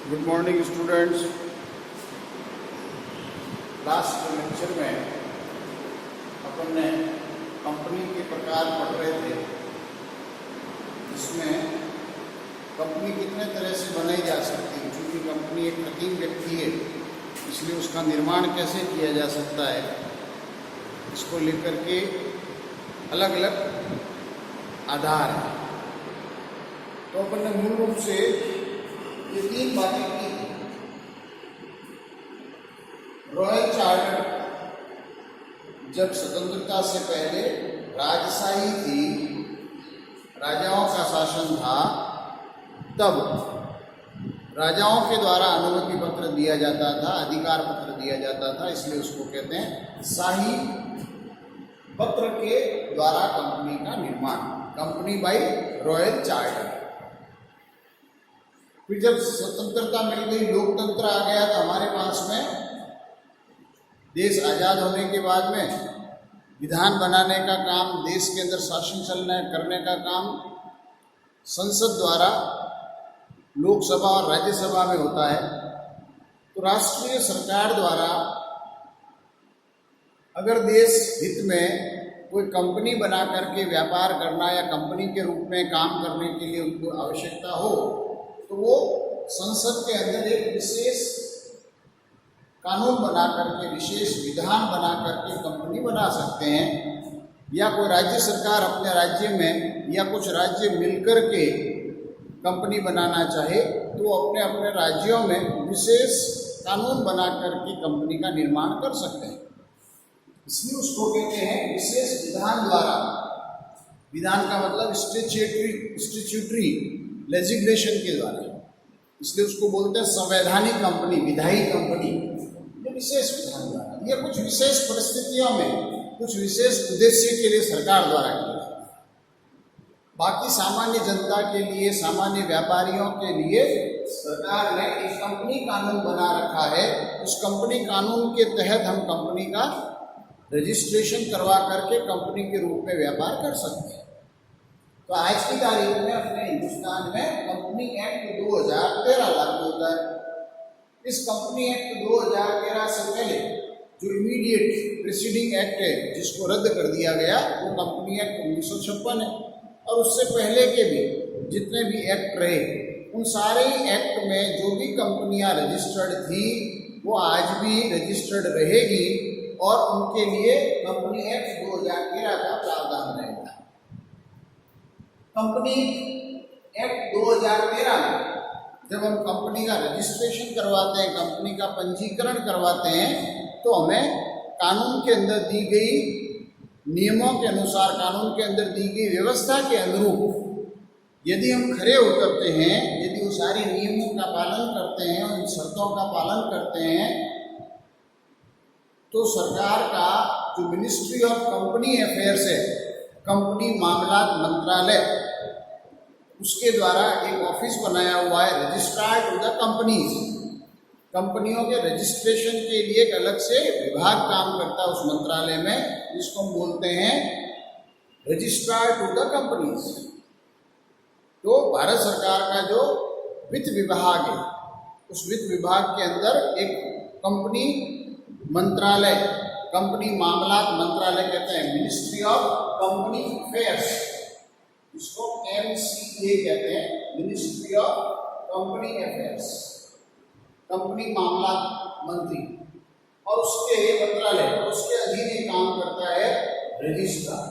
Good morning students. Last lecture में अपन ने company के प्रकार पढ़ रहे थे, जिसमें कंपनी कितने तरह से बनाई जा सकती है। क्योंकि कंपनी एक कृत्रिम व्यक्ति है, इसलिए उसका निर्माण कैसे किया जा सकता है, इसको लेकर के अलग अलग आधार है। तो अपन ने मूल रूप से ये तीन बातें की। रॉयल चार्टर जब स्वतंत्रता से पहले राजशाही थी, राजाओं का शासन था, तब राजाओं के द्वारा अनुमति पत्र दिया जाता था, अधिकार पत्र दिया जाता था, इसलिए उसको कहते हैं शाही पत्र के द्वारा कंपनी का निर्माण, कंपनी बाय रॉयल चार्टर। फिर जब स्वतंत्रता मिल गई, लोकतंत्र आ गया, तो हमारे पास में देश आज़ाद होने के बाद में विधान बनाने का काम, देश के अंदर शासन चलने करने का काम संसद द्वारा लोकसभा और राज्यसभा में होता है। तो राष्ट्रीय सरकार द्वारा अगर देश हित में कोई कंपनी बना करके व्यापार करना या कंपनी के रूप में काम करने के लिए उनको आवश्यकता हो, तो वो संसद के अंदर एक विशेष कानून बना करके, विशेष विधान बना करके कंपनी बना सकते हैं। या कोई राज्य सरकार अपने राज्य में या कुछ राज्य मिलकर के कंपनी बनाना चाहे, तो अपने अपने राज्यों में विशेष कानून बना करके कंपनी का निर्माण कर सकते हैं। इसलिए उसको कहते हैं विशेष विधान द्वारा। विधान का मतलब स्टैट्यूटरी लेजिस्लेशन के द्वारा, इसलिए उसको बोलते हैं संवैधानिक कंपनी, विधायी कंपनी। ये विशेष विधान द्वारा, ये कुछ विशेष परिस्थितियों में, कुछ विशेष उद्देश्य के लिए सरकार द्वारा किया जाता है। बाकी सामान्य जनता के लिए, सामान्य व्यापारियों के लिए सरकार ने एक कंपनी कानून बना रखा है। उस कंपनी कानून के तहत हम कंपनी का रजिस्ट्रेशन करवा करके कंपनी के रूप में व्यापार कर सकते हैं। तो आज की तारीख में अपने हिंदुस्तान में कंपनी एक्ट 2013 लागू होता है। इस कंपनी एक्ट 2013 से पहले जो इमीडिएट प्रीसीडिंग एक्ट है, जिसको रद्द कर दिया गया, वो कंपनी एक्ट 1956 है। और उससे पहले के भी जितने भी एक्ट रहे, उन सारे एक्ट में जो भी कंपनियां रजिस्टर्ड थी, वो आज भी रजिस्टर्ड रहेगी और उनके लिए कंपनी एक्ट 2013 का प्रावधान रहेगा। कंपनी एक्ट 2013 में जब हम कंपनी का रजिस्ट्रेशन करवाते हैं, कंपनी का पंजीकरण करवाते हैं, तो हमें कानून के अंदर दी गई नियमों के अनुसार, कानून के अंदर दी गई व्यवस्था के अनुरूप यदि हम खरे उतरते हैं, यदि वो सारे नियमों का पालन करते हैं, उन शर्तों का पालन करते हैं, तो सरकार का जो मिनिस्ट्री ऑफ कंपनी अफेयर्स है, कंपनी मामलात मंत्रालय, उसके द्वारा एक ऑफिस बनाया हुआ है, रजिस्ट्रार टू द कंपनीज। कंपनियों के रजिस्ट्रेशन के लिए एक अलग से विभाग काम करता है उस मंत्रालय में, जिसको हम बोलते हैं रजिस्ट्रार टू द कंपनीज। तो भारत सरकार का जो वित्त विभाग है, उस वित्त विभाग के अंदर एक कंपनी मंत्रालय, कंपनी मामलात मंत्रालय कहते हैं, मिनिस्ट्री ऑफ कंपनी अफेयर्स, इसको MCA कहते हैं, ministry of company affairs, company मामलात मंत्री। और उसके मंत्रालय, उसके अधीन एक काम करता है रजिस्ट्रार।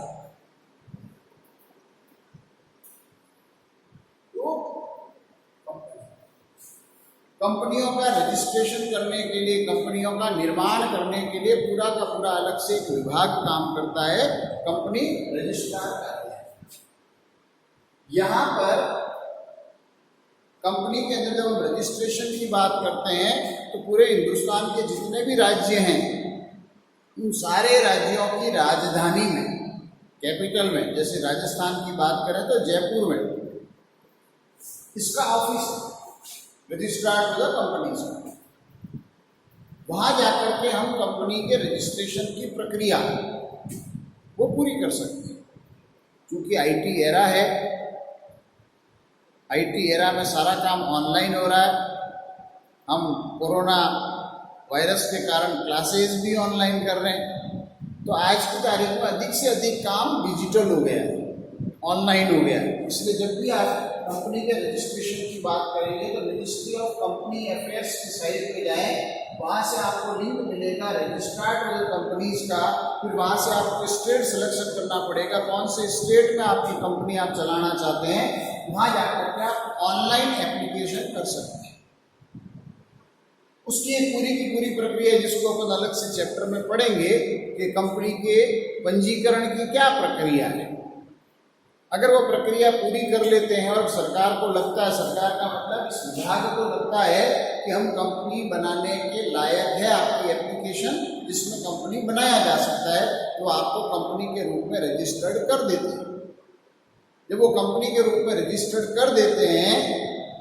तो कंपनियों का रजिस्ट्रेशन करने के लिए, कंपनियों का निर्माण करने के लिए पूरा का पूरा अलग से एक विभाग काम करता है, कंपनी रजिस्ट्रार का। यहाँ पर कंपनी के अंदर जब हम रजिस्ट्रेशन की बात करते हैं, तो पूरे हिंदुस्तान के जितने भी राज्य हैं, उन सारे राज्यों की राजधानी में, कैपिटल में, जैसे राजस्थान की बात करें तो जयपुर में इसका ऑफिस है, रजिस्ट्रार टू द कंपनीज। वहाँ जाकर के हम कंपनी के रजिस्ट्रेशन की प्रक्रिया वो पूरी कर सकते हैं। क्योंकि IT एरा है, IT एरा में सारा काम ऑनलाइन हो रहा है, हम कोरोना वायरस के कारण क्लासेस भी ऑनलाइन कर रहे हैं। तो आज की तारीख में अधिक से अधिक काम डिजिटल हो गया है, ऑनलाइन हो गया है। इसलिए जब भी आप कंपनी के रजिस्ट्रेशन की बात करेंगे तो मिनिस्ट्री ऑफ कंपनी अफेयर्स की साइट पे जाएं, वहाँ से आपको लिंक मिलेगा रजिस्टर्ड कंपनीज का। फिर वहाँ से आपको स्टेट सिलेक्शन करना पड़ेगा, कौन से स्टेट में आपकी कंपनी आप चलाना चाहते हैं। वहाँ जाकर के आप ऑनलाइन एप्लीकेशन कर सकते हैं। उसकी एक पूरी की पूरी प्रक्रिया है जिसको अपन अलग से चैप्टर में पढ़ेंगे कि कंपनी के पंजीकरण की क्या प्रक्रिया है। अगर वो प्रक्रिया पूरी कर लेते हैं और सरकार को लगता है, सरकार का मतलब इस विभाग को लगता है कि हम कंपनी बनाने के लायक है आपकी एप्लीकेशन जिसमें कंपनी बनाया जा सकता है, तो आपको कंपनी के रूप में रजिस्टर्ड कर देते हैं। जब वो कंपनी के रूप में रजिस्टर्ड कर देते हैं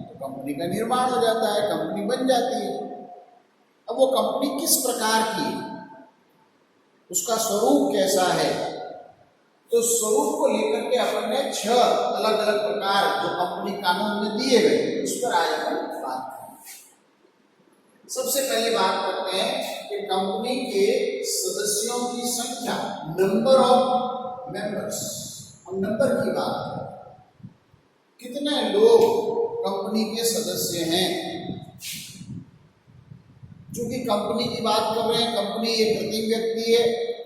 तो कंपनी का निर्माण हो जाता है, कंपनी बन जाती है। अब वो कंपनी किस प्रकार की है, उसका स्वरूप कैसा है, तो स्वरूप को लेकर के अपन ने 6 अलग अलग प्रकार जो कंपनी कानून में दिए गए उस पर आज अपन बात करें। सबसे पहले बात करते हैं कि कंपनी के सदस्यों की संख्या, नंबर ऑफ मेंबर्स। हम नंबर की बात करें, कितने लोग कंपनी के सदस्य हैं। चूंकि कंपनी की बात कर रहे हैं, कंपनी एक प्रति व्यक्ति है,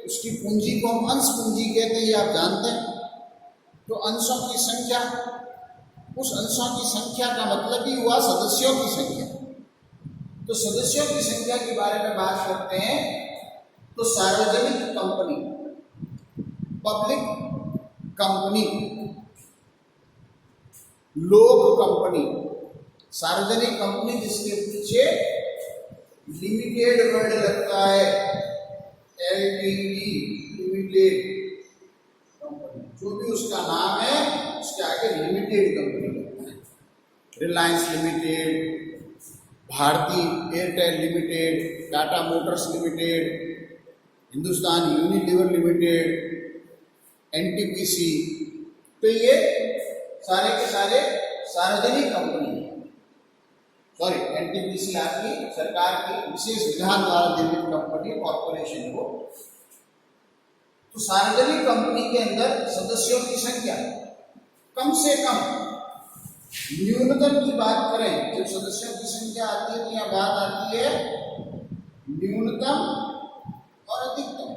उसकी पूंजी को हम अंश पूंजी कहते हैं, ये आप जानते हैं। तो अंशों की संख्या, उस अंशों की संख्या का मतलब ही हुआ सदस्यों की संख्या। तो सदस्यों की संख्या के बारे में बात करते हैं तो सार्वजनिक कंपनी, पब्लिक कंपनी, लोक कंपनी, सार्वजनिक कंपनी जिसके पीछे लिमिटेड वर्ड लगता है, एलटीडी लिमिटेड कंपनी, जो भी उसका नाम है उसके आगे लिमिटेड कंपनी लगता है। Reliance limited, Bharti Airtel limited, Tata motors limited, Hindustan Unilever limited, NTPC, तो ये सारे के सारे सार्वजनिक कंपनी है। सॉरी, एनटीपीसी आपकी सरकार की विशेष विधान द्वारा निर्मित कंपनी, कॉर्पोरेशन हो। तो सार्वजनिक कंपनी के अंदर सदस्यों की संख्या कम से कम, न्यूनतम की बात करें, जब सदस्यों की संख्या आती है तो यहाँ बात आती है न्यूनतम और अधिकतम।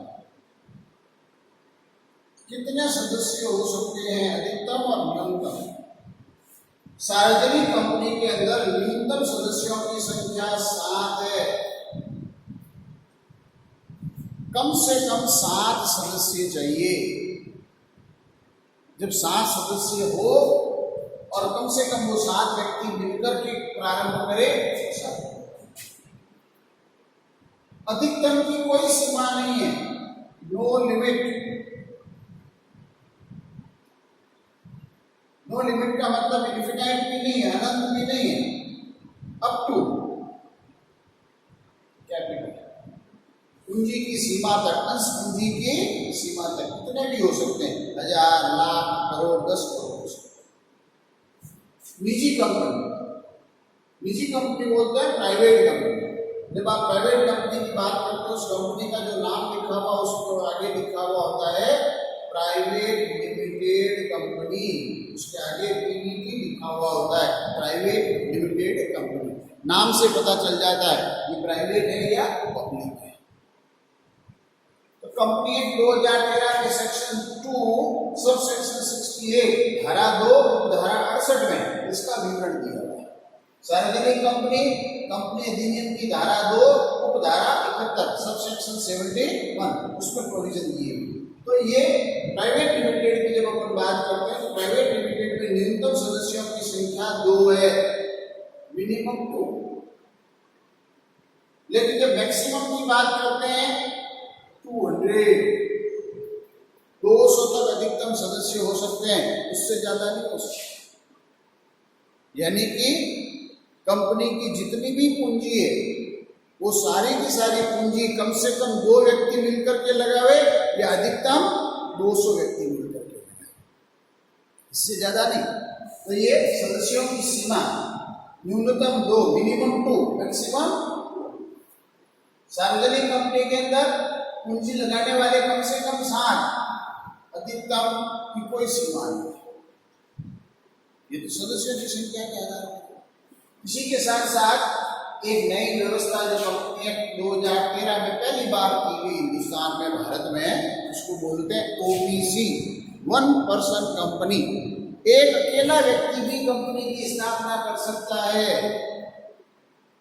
कितने सदस्य हो सकते हैं, अधिकतम और न्यूनतम। सार्वजनिक कंपनी के अंदर न्यूनतम सदस्यों की संख्या 7 है। कम से कम 7 सदस्य चाहिए। जब 7 सदस्य हो और कम से कम वो 7 व्यक्ति मिलकर के प्रारंभ करें, अधिकतम की कोई सीमा नहीं है, नो लिमिट। नो लिमिट का मतलब इनफिनाइट भी नहीं है, अनंत भी नहीं है, अप टू कैपिटल, पूंजी की सीमा तक, अंश पूंजी की सीमा तक कितने भी हो सकते हैं, 1000, लाख, करोड़, 10 करोड़। निजी कंपनी, निजी कंपनी बोलते हैं प्राइवेट कंपनी। जब आप प्राइवेट कंपनी की बात करते हो, उस कंपनी का जो नाम लिखा हुआ उसको आगे लिखा हुआ होता है प्राइवेट लिमिटेड कंपनी, उसके आगे पीवीटी लिखा हुआ होता है, प्राइवेट लिमिटेड कंपनी। नाम से पता चल जाता है ये प्राइवेट है या पब्लिक है। तो कंपनी एक्ट 2013 के सेक्शन 2 सब सेक्शन 68 धारा 2 धारा 68 में इसका विवरण दिया हुआ है। सार्वजनिक कंपनी, कंपनी अधिनियम की धारा 2 उपधारा 71 सब सेक्शन 71 उसमें प्रोविजन दिए हुए। तो ये प्राइवेट लिमिटेड की जब अपन बात करते हैं तो प्राइवेट लिमिटेड में न्यूनतम सदस्यों की संख्या 2 है, मिनिमम 2। लेकिन जब मैक्सिमम की बात करते हैं 200 तक अधिकतम सदस्य हो सकते हैं, उससे ज्यादा नहीं हो सकते। यानी कि कंपनी की जितनी भी पूंजी है वो सारी की सारी पूंजी कम से कम 2 व्यक्ति मिलकर के लगावे या अधिकतम 200 व्यक्ति मिलकर के लगावे, इससे ज्यादा नहीं। तो ये सदस्यों की सीमा न्यूनतम 2, मिनिमम 2, मैक्सिमम। सार्वजनिक कंपनी के अंदर पूंजी लगाने वाले कम से कम 7, अधिकतम की कोई सीमा नहीं। ये तो सदस्यों की संख्या के आधार पर। इसी के साथ साथ एक नई व्यवस्था जो कंपनी एक्ट 2013 में पहली बार की गई हिंदुस्तान में, भारत में, उसको बोलते हैं ओपीसी, 1 पर्सन कंपनी। एक अकेला व्यक्ति भी कंपनी की स्थापना कर सकता है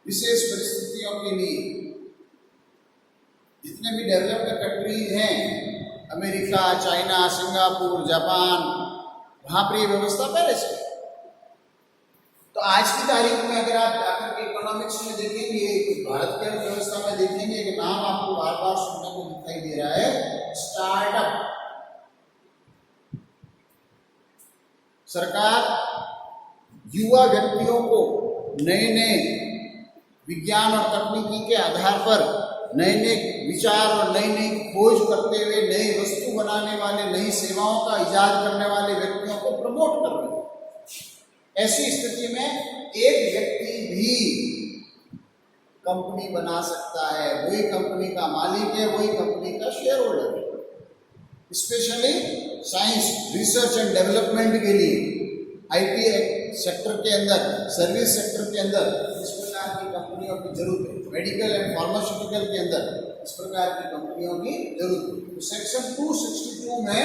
विशेष परिस्थितियों के लिए। जितने भी डेवलप्ड कंट्रीज हैं, अमेरिका, चाइना, सिंगापुर, जापान, वहां पर यह व्यवस्था पहले से। तो आज की तारीख में अगर आप जाकर के इकोनॉमिक्स में देखेंगे, भारत की अर्थव्यवस्था में देखेंगे कि नाम आपको बार बार सुनने को दिखाई दे रहा है, स्टार्टअप। सरकार युवा व्यक्तियों को नए नए विज्ञान और तकनीकी के आधार पर नए नए विचार और नई नई खोज करते हुए नई वस्तु बनाने वाले, नई सेवाओं का इजाद करने वाले व्यक्तियों को प्रमोट कर रही है। ऐसी स्थिति में एक व्यक्ति भी कंपनी बना सकता है, वही कंपनी का मालिक है, वही कंपनी का शेयर होल्डर है। Specially science, research and development के लिए, आईटी सेक्टर के अंदर, सर्विस सेक्टर के अंदर इस प्रकार की कंपनियों की जरूरत है। मेडिकल एंड फार्मास्यूटिकल के अंदर इस प्रकार की कंपनियों की जरूरत है। तो सेक्शन 262 में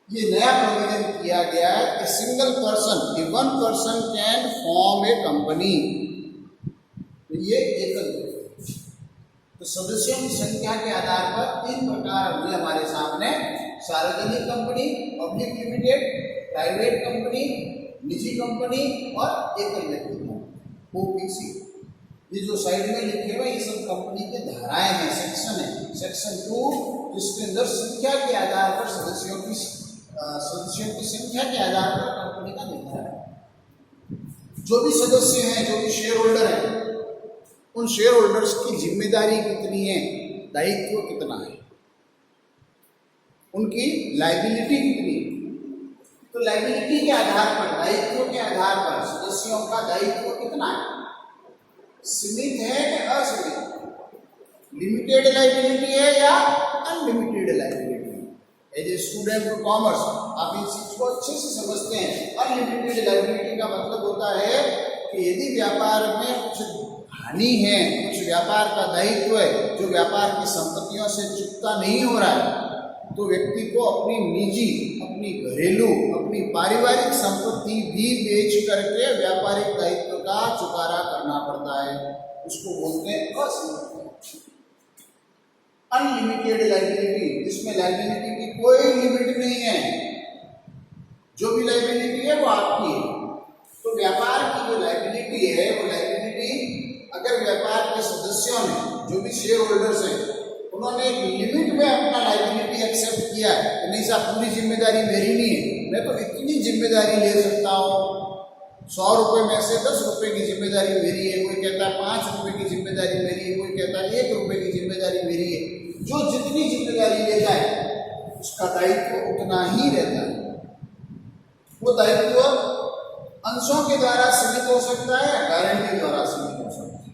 ये नया प्रोविजन किया गया है कि single person, 1 person can form A company. तो ये एकल, तो सदस्यों की संख्या के आधार पर 3 प्रकार होंगे हमारे सामने: सार्वजनिक company, public limited, private company, निजी कंपनी और एकल व्यक्ति कंपनी, ओपीसी। ये जो साइड में लिखे हुए ये सब कंपनी के धाराएं हैं, सेक्शन है। सेक्शन 2 जिसके अंदर संख्या के आधार पर सदस्यों की संख्या के आधार पर कंपनी का निर्धारण है। जो भी सदस्य हैं, जो भी शेयर होल्डर हैं, उन शेयर होल्डर्स की जिम्मेदारी कितनी है, दायित्व कितना है, उनकी लायबिलिटी कितनी है। तो लायबिलिटी के आधार पर, दायित्व के आधार पर सदस्यों का दायित्व कितना है, सीमित है कि असीमित, लिमिटेड लायबिलिटी है या unlimited liability. As a student of commerce आप इस चीज को अच्छे से समझते हैं। अनलिमिटेड लायबिलिटी का मतलब होता है कि यदि व्यापार में कुछ हानि है, कुछ व्यापार का दायित्व है जो व्यापार की संपत्तियों से चुकता नहीं हो रहा है, तो व्यक्ति को अपनी निजी, अपनी घरेलू, अपनी पारिवारिक संपत्ति भी बेच करके व्यापारिक दायित्व का चुकारा करना पड़ता है। उसको बोलते हैं असीमित। अनलिमिटेड लायबिलिटी, जिसमें लायबिलिटी की कोई लिमिट नहीं है, जो भी लायबिलिटी है वो आपकी है। तो व्यापार की जो लायबिलिटी है, वो लायबिलिटी अगर व्यापार के सदस्यों ने, जो भी शेयर होल्डर्स हैं, उन्होंने एक लिमिट में अपना लायबिलिटी एक्सेप्ट किया है, तो नहीं साहब पूरी जिम्मेदारी मेरी नहीं है, मैं तो इतनी जिम्मेदारी ले सकता हूँ, 100 रुपये में से 10 रुपये की जिम्मेदारी मेरी है, कोई कहता है 5 रुपये की जिम्मेदारी मेरी है, कोई कहता है 1 रुपये की जिम्मेदारी मेरी है। जो जितनी जिम्मेदारी लेता है उसका दायित्व उतना ही रहता है। वो दायित्व अंशों के द्वारा सीमित हो सकता है या गारंटी द्वारा सीमित हो सकता है।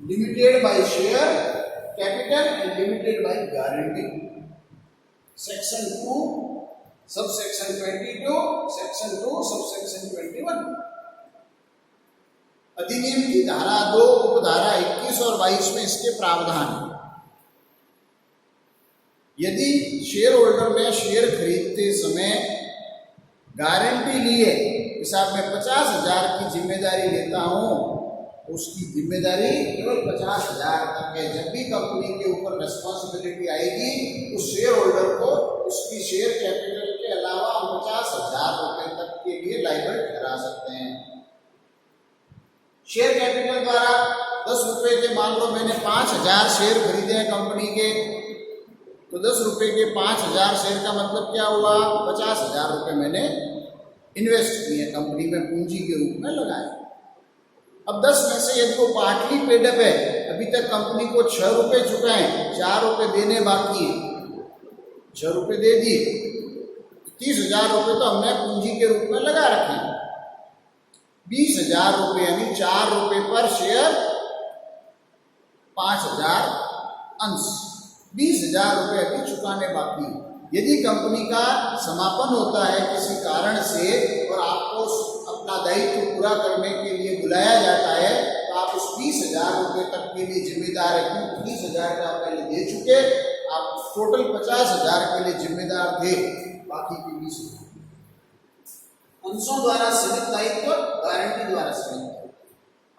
Limited by share capital and limited by guarantee. Section 2 sub section 22, section 2 sub section 21। अधिनियम की धारा 2 उपधारा 21 और 22 में इसके प्रावधान है। यदि शेयर होल्डर ने शेयर खरीदते समय गारंटी लिए, हिसाब में 50,000 की जिम्मेदारी लेता हूं, उसकी जिम्मेदारी केवल 50,000 तक है। जब भी कंपनी के ऊपर रिस्पॉन्सिबिलिटी आएगी, उस शेयर होल्डर को उसकी शेयर कैपिटल के अलावा 50,000 रुपए तक के लिए लायबल ठहरा सकते हैं। शेयर कैपिटल द्वारा 10 रुपए के, मान लो मैंने 5,000 शेयर खरीदे हैं कंपनी के, तो 10 रुपए के 5,000 शेयर का मतलब क्या हुआ, 50,000 रुपए मैंने इन्वेस्ट किए कंपनी में, पूंजी के रूप में लगाए। अब 10 में से यदि वो पार्टली पेडअप है, अभी तक कंपनी को 6 रुपए चुकाए, 4 रुपए देने बाकी है, 6 रुपए दे दिए, 30,000 रुपए तो हमने पूंजी के रूप में लगा रखे। 20,000 रुपये यानी 4 रुपये पर शेयर, 5,000 अंश, 20,000 रुपये अभी चुकाने बाकी। यदि कंपनी का समापन होता है किसी कारण से और आपको अपना दायित्व पूरा करने के लिए बुलाया जाता है तो आप उस 20,000 रुपये तक के लिए जिम्मेदार है, क्योंकि 20,000 का आप पहले दे चुके, आप टोटल 50,000 के लिए जिम्मेदार थे, बाकी के 20,000 अंशों द्वारा सृजित दायित्व, गारंटी द्वारा सृजित।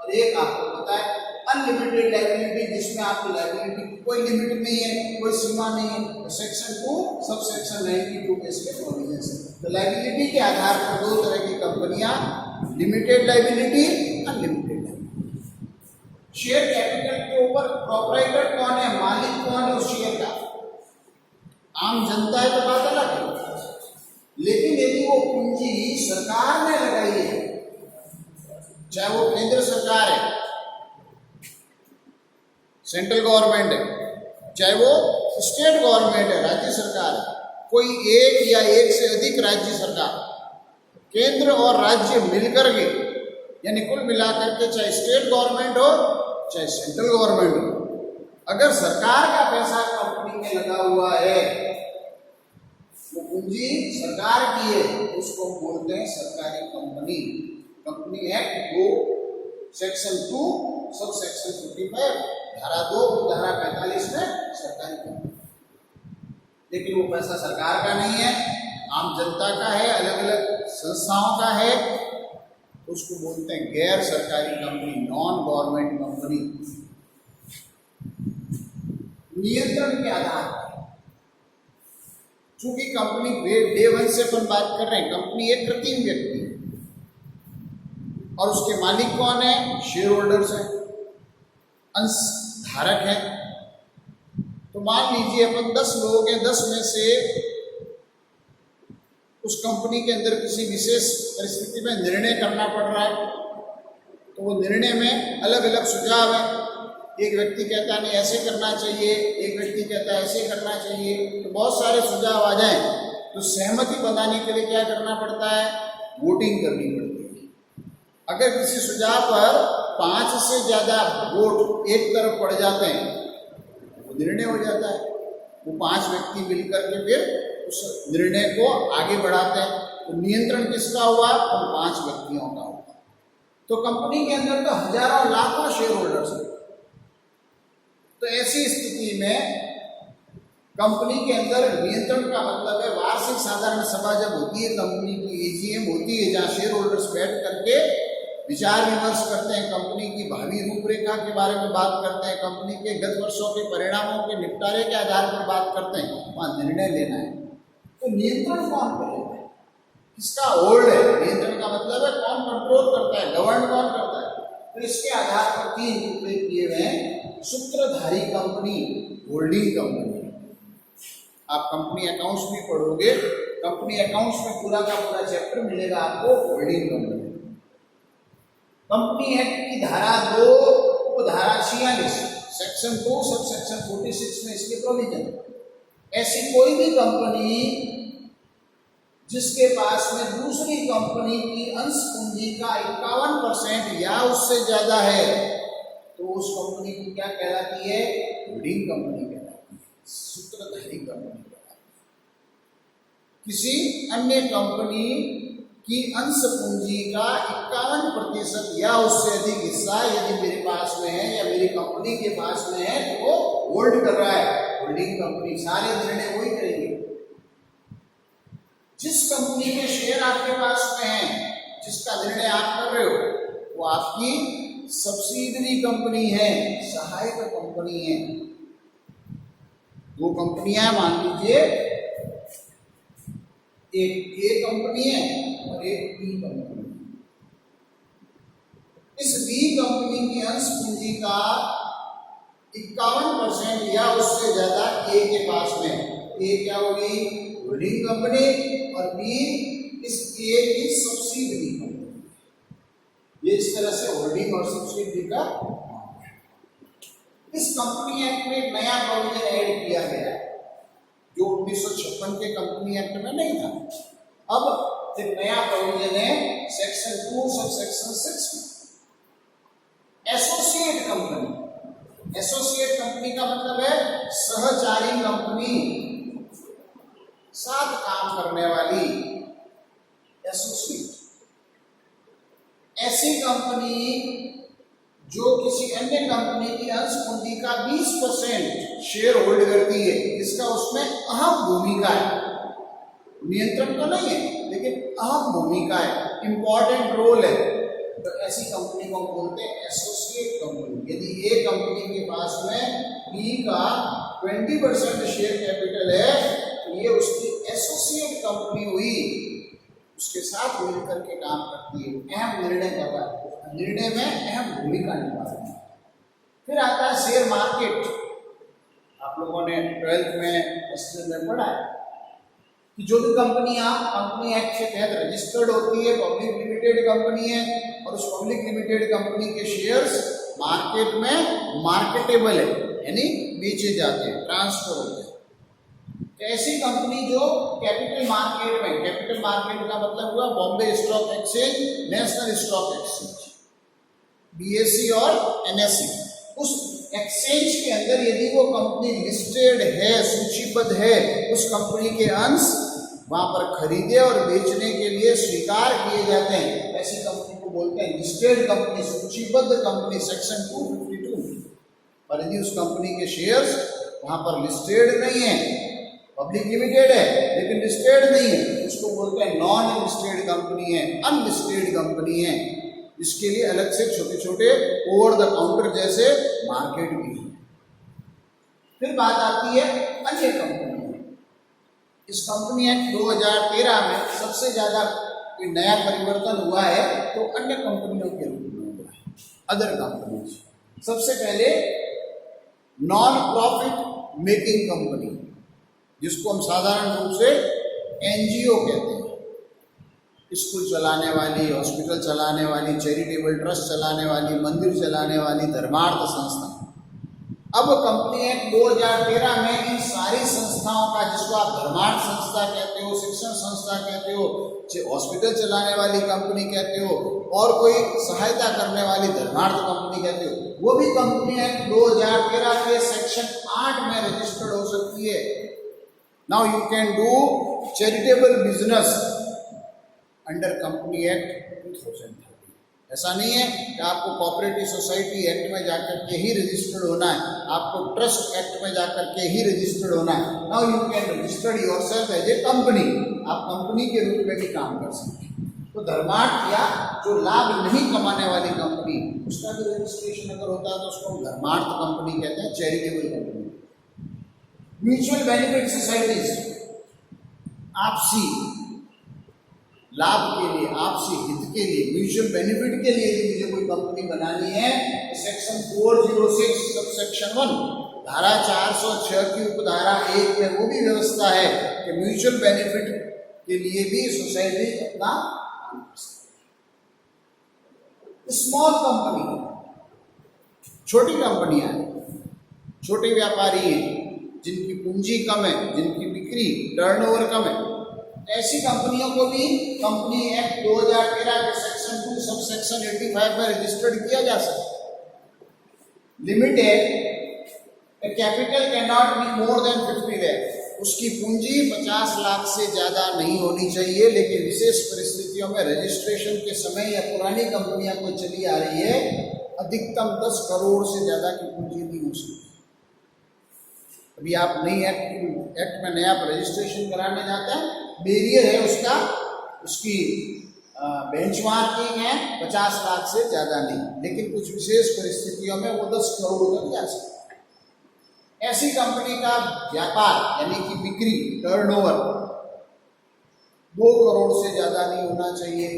और एक आपको पता है अनलिमिटेड लायबिलिटी, जिसमें आपकी लायबिलिटी की कोई लिमिट नहीं है, कोई सीमा नहीं है, तो सेक्शन 2 सब सेक्शन 92 के इसके प्रोविजन है। तो लायबिलिटी के आधार पर दो तरह की कंपनियां, limited liability, unlimited liability. Share capital के ऊपर प्रोपराइटर कौन है, मालिक कौन है उस शेयर का, आम जनता है तो बात अलग है, लेकिन यदि वो पूंजी सरकार ने लगाई है, चाहे वो केंद्र सरकार है, सेंट्रल गवर्नमेंट है, चाहे वो स्टेट गवर्नमेंट है, राज्य सरकार है, कोई एक या एक से अधिक राज्य सरकार, केंद्र और राज्य मिलकर के, यानी कुल मिलाकर के, चाहे स्टेट गवर्नमेंट हो चाहे सेंट्रल गवर्नमेंट हो, अगर सरकार का पैसा कंपनी में लगा हुआ है, वो पूंजी सरकार की है, उसको बोलते हैं सरकारी company. Company act 2 section 2 sub section 55 धारा 2 धारा 45 में सरकारी कंपनी, लेकिन वो पैसा सरकार का नहीं है, आम जनता का है, अलग अलग संस्थाओं का है, उसको बोलते हैं गैर सरकारी कंपनी, नॉन गवर्नमेंट कंपनी। नियंत्रण के आधार पर, चूंकि कंपनी डे 1 से अपन बात कर रहे हैं, कंपनी एक कृत्रिम व्यक्ति है और उसके मालिक कौन है, शेयर होल्डर्स हैं, अंश धारक है। तो मान लीजिए अपन 10 लोग हैं, 10 में से उस कंपनी के अंदर किसी विशेष परिस्थिति में निर्णय करना पड़ रहा है, तो वो निर्णय में अलग अलग सुझाव है। एक व्यक्ति कहता है नहीं ऐसे करना चाहिए, एक व्यक्ति कहता है ऐसे करना चाहिए, तो बहुत सारे सुझाव आ जाएं तो सहमति बनाने के लिए क्या करना पड़ता है, वोटिंग करनी पड़ती है। अगर किसी सुझाव पर 5 से ज़्यादा वोट एक तरफ पड़ जाते हैं वो निर्णय हो जाता है, वो 5 व्यक्ति मिलकर के फिर उस निर्णय को आगे बढ़ाते हैं। तो नियंत्रण किसका हुआ, उन 5 व्यक्तियों का हुआ। तो कंपनी के अंदर तो हजारों लाखों शेयर होल्डर्स हैं, तो ऐसी स्थिति में कंपनी के अंदर नियंत्रण का मतलब है वार्षिक साधारण सभा जब होती है, कंपनी की AGM होती है, जहाँ शेयर होल्डर्स बैठ करके विचार विमर्श करते हैं, कंपनी की भावी रूपरेखा के बारे में बात करते हैं, कंपनी के गत वर्षों के परिणामों के निपटारे के आधार पर बात करते हैं, वहाँ निर्णय लेना है। तो नियंत्रण कौन करेगा, किसका होल्ड है, नियंत्रण का मतलब है कौन कंट्रोल करता है, गवर्न कौन करता है। तो इसके आधार पर 3 टुकड़े किए हुए हैं, सूत्रधारी कंपनी, होल्डिंग कंपनी। आप कंपनी अकाउंट्स भी पढ़ोगे, कंपनी अकाउंट्स में पूरा का पूरा चैप्टर मिलेगा आपको होल्डिंग कंपनी। कंपनी एक्ट की धारा 2 को धारा 46 सेक्शन 2 सब सेक्शन 46 में इसके प्रोविजन। ऐसी कोई भी कंपनी जिसके पास में दूसरी कंपनी की अंश पूंजी का 51% या उससे ज्यादा है, तो उस कंपनी को क्या कहलाती है, होल्डिंग कंपनी कहलाती है, सूत्रधारी कंपनी कहलाती है। किसी अन्य कंपनी की अंश पूंजी का 51% या उससे अधिक हिस्सा यदि मेरे पास में है या मेरी कंपनी के पास में है, तो वो होल्ड कर रहा है, होल्डिंग कंपनी। सारे निर्णय वही करेंगे। जिस कंपनी के शेयर आपके पास में है, जिसका निर्णय आप कर रहे हो, वो आपकी सब्सिडरी कंपनी है, सहायक कंपनी है। 2 कंपनियां मान लीजिए, एक ए कंपनी है और एक बी कंपनी है। इस बी कंपनी की अंश पूंजी का 51% या उससे ज्यादा ए के पास में, ए क्या होगी, होल्डिंग कंपनी, और बी इस ए की सब्सिडरी कंपनी। ये इस तरह से होल्डिंग और सब्सिडरी का। इस कंपनी एक्ट में एक नया प्रोविजन ऐड किया गया है जो 1956 के कंपनी एक्ट में नहीं था। अब एक नया प्रोविजन है सेक्शन 2 सब सेक्शन 6 में। एसोसिएट कंपनी, एसोसिएट कंपनी का मतलब है सहचारी कंपनी, साथ काम करने वाली, एसोसिएट। ऐसी कंपनी जो किसी अन्य कंपनी की अंश पूंजी का 20% शेयर होल्ड करती है, इसका उसमें अहम भूमिका है, नियंत्रण तो नहीं है लेकिन अहम भूमिका है, इंपॉर्टेंट रोल है, तो ऐसी कंपनी को बोलते हैं एसोसिएट कंपनी। यदि ए कंपनी के पास में बी का 20% शेयर कैपिटल है तो ये उसकी एसोसिएट कंपनी हुई, उसके साथ मिलकर के काम करती है, अहम निर्णय करता है, निर्णय में अहम भूमिका निभाती है। फिर आता है शेयर मार्केट। आप लोगों ने 12th में फर्स्ट में पढ़ा है कि जो भी कंपनियां कंपनी एक्ट के तहत रजिस्टर्ड होती है, पब्लिक लिमिटेड कंपनी है, और उस पब्लिक लिमिटेड कंपनी के शेयर्स मार्केट में मार्केटेबल है, यानी बेचे जाते हैं, ट्रांसफर होते हैं। ऐसी कंपनी जो कैपिटल मार्केट में, कैपिटल मार्केट का मतलब हुआ Bombay stock exchange, national stock exchange, BSE और एनएसई, उस एक्सचेंज के अंदर यदि वो कंपनी लिस्टेड है, सूचीबद्ध है, उस कंपनी के अंश वहां पर खरीदे और बेचने के लिए स्वीकार किए जाते हैं, ऐसी कंपनी को बोलते हैं लिस्टेड कंपनी, सूचीबद्ध कंपनी, सेक्शन 252। पर यदि उस कंपनी के शेयर्स वहां पर लिस्टेड नहीं है, पब्लिक लिमिटेड है लेकिन लिस्टेड नहीं है, उसको बोलते हैं नॉन लिस्टेड कंपनी है, अनलिस्टेड कंपनी है, इसके लिए अलग से छोटे छोटे ओवर द काउंटर जैसे मार्केट भी है। फिर बात आती है अन्य कंपनी। इस कंपनी एक्ट 2013 में सबसे ज्यादा कोई नया परिवर्तन हुआ है तो अन्य कंपनियों के रूप में हुआ है, अदर कंपनी। सबसे पहले नॉन प्रॉफिट मेकिंग कंपनी, जिसको हम साधारण रूप से एनजीओ कहते हैं, स्कूल चलाने वाली, हॉस्पिटल चलाने वाली, चैरिटेबल ट्रस्ट चलाने वाली, मंदिर चलाने वाली, धर्मार्थ संस्था। अब कंपनी एक्ट 2013 में इन सारी संस्थाओं का, जिसको आप धर्मार्थ संस्था कहते हो, शिक्षण संस्था कहते हो, हॉस्पिटल चलाने वाली कंपनी कहते हो, और कोई सहायता करने वाली धर्मार्थ कंपनी कहते हो, वो भी कंपनी एक्ट 2013 के सेक्शन 8 में रजिस्टर्ड हो सकती है। Now you can do charitable business under company act 2013। ऐसा नहीं है कि आपको कोऑपरेटिव सोसाइटी एक्ट में जाकर के ही रजिस्टर्ड होना है, आपको ट्रस्ट एक्ट में जाकर के ही रजिस्टर्ड होना है। Now you can registered yourself as a company, आप कंपनी के रूप में भी काम कर सकते हैं। तो धर्मार्थ या जो लाभ नहीं कमाने वाली कंपनी, उसका भी रजिस्ट्रेशन अगर होता है तो उसको धर्मार्थ कंपनी कहते हैं, charitable company. Mutual benefit societies, आपसी लाभ के लिए, आपसी हित के लिए, म्यूचुअल बेनिफिट के लिए यदि मुझे कोई कंपनी बनानी है तो सेक्शन 406 सब सेक्शन 1 धारा 406 की उपधारा 1 में वो भी व्यवस्था है कि म्यूचुअल बेनिफिट के लिए भी सोसाइटी अपना काम कर सकती है। स्मॉल कंपनी, छोटी कंपनियां, छोटे व्यापारी हैं जिनकी पूंजी कम है, जिनकी बिक्री टर्नओवर कम है, ऐसी कंपनियों को भी कंपनी एक्ट 2013 के सेक्शन 2 सब सेक्शन 85 में रजिस्टर्ड किया जा सकता है। Limited capital can not be more than 50 lakh, उसकी पूंजी 50 लाख से ज्यादा नहीं होनी चाहिए, लेकिन विशेष परिस्थितियों में रजिस्ट्रेशन के समय या पुरानी कंपनियां कोई चली आ रही है, अधिकतम 10 करोड़ से ज्यादा की पूंजी नहीं हो सकती। अभी आप नई एक्ट में नया रजिस्ट्रेशन कराने जाते हैं, बैरियर है उसका, उसकी बेंचमार्किंग है 50 लाख से ज़्यादा नहीं, लेकिन कुछ विशेष परिस्थितियों में वो 10 करोड़ तक जा सकता है। ऐसी कंपनी का व्यापार यानी कि बिक्री टर्नओवर 2 करोड़ से ज़्यादा नहीं होना चाहिए,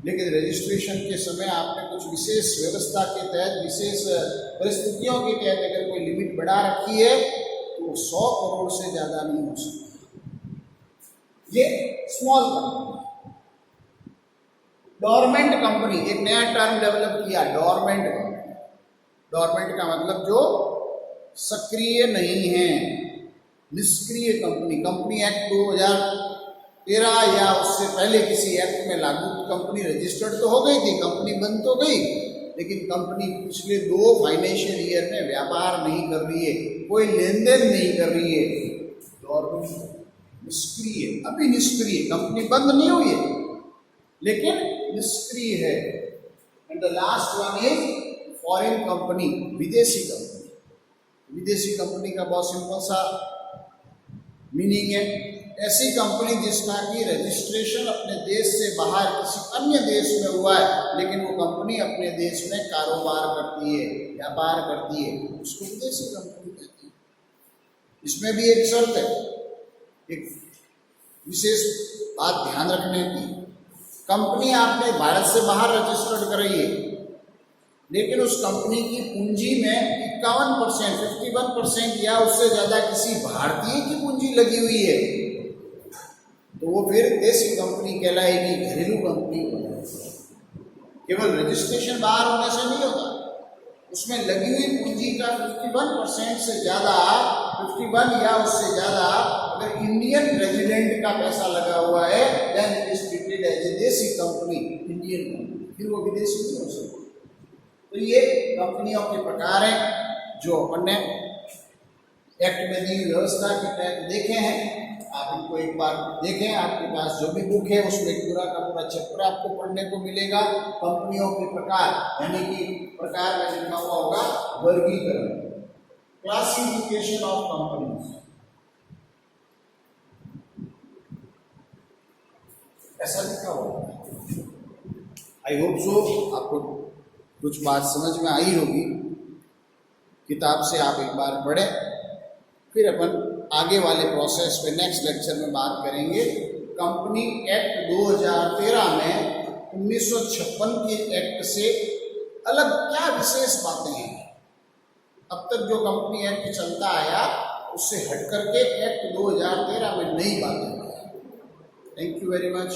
लेकिन रजिस्ट्रेशन के समय आपने कुछ विशेष व्यवस्था के तहत, विशेष परिस्थितियों के तहत अगर कोई लिमिट बढ़ा रखी है तो 100 करोड़ से ज़्यादा नहीं हो सकता। ये स्मॉल कंपनी। डोरमेंट कंपनी, एक नया टर्म डेवलप किया, डोरमेंट कंपनी। डोरमेंट का मतलब जो सक्रिय नहीं है, निष्क्रिय कंपनी। कंपनी एक्ट 2013 या उससे पहले किसी एक्ट में लागू कंपनी रजिस्टर्ड तो हो गई थी, कंपनी बंद तो गई, लेकिन कंपनी पिछले 2 फाइनेंशियल ईयर में व्यापार नहीं कर रही है, कोई लेन देन नहीं कर रही है, गवर्नमेंट निष्क्रिय, अभी निष्क्रिय, कंपनी बंद नहीं हुई है लेकिन निष्क्रिय है। And the last one is foreign company, विदेशी कंपनी। विदेशी कंपनी का बहुत सिंपल सा मीनिंग है, ऐसी कंपनी जिसका कि रजिस्ट्रेशन अपने देश से बाहर किसी अन्य देश में हुआ है, लेकिन वो कंपनी अपने देश में कारोबार करती है, व्यापार करती है, उसको विदेशी कंपनी कहती है। इसमें भी एक शर्त है, एक विशेष बात ध्यान रखने की, कंपनी आपने भारत से बाहर रजिस्टर्ड कराई है, लेकिन उस कंपनी की पूंजी में 51%, 51% या उससे ज़्यादा किसी भारतीय की पूंजी लगी हुई है, तो वो फिर देसी कंपनी कहलाएगी, घरेलू कंपनी कहलाएगी। केवल रजिस्ट्रेशन बाहर होने से नहीं होता, उसमें लगी हुई पूंजी का 51% से ज़्यादा, 51 या उससे ज़्यादा अगर इंडियन रेजिडेंट का पैसा लगा हुआ है, then it is treated as a desi company, Indian company, फिर वो विदेशी नहीं हो सकती। तो ये कंपनियों के प्रकार हैं जो अपन ने एक्ट में दी व्यवस्था के तहत देखे हैं। आप इनको एक बार देखें, आपके पास जो भी बुक है उसमें पूरा का पूरा चैप्टर आपको पढ़ने को मिलेगा। कंपनियों के प्रकार, यानी कि प्रकार में लिखा हुआ होगा वर्गीकरण, क्लासिफिकेशन ऑफ कंपनीज, ऐसा लिखा हुआ। आई होप सो आपको कुछ बात समझ में आई होगी। किताब से आप एक बार पढ़ें, फिर अपन आगे वाले प्रोसेस पे नेक्स्ट लेक्चर में बात करेंगे। कंपनी एक्ट 2013 में 1956 के एक्ट से अलग क्या विशेष बातें हैं। अब तक जो कंपनी एक्ट चलता आया उससे हट करके एक्ट 2013 में नई बातें हैं। Thank you very much.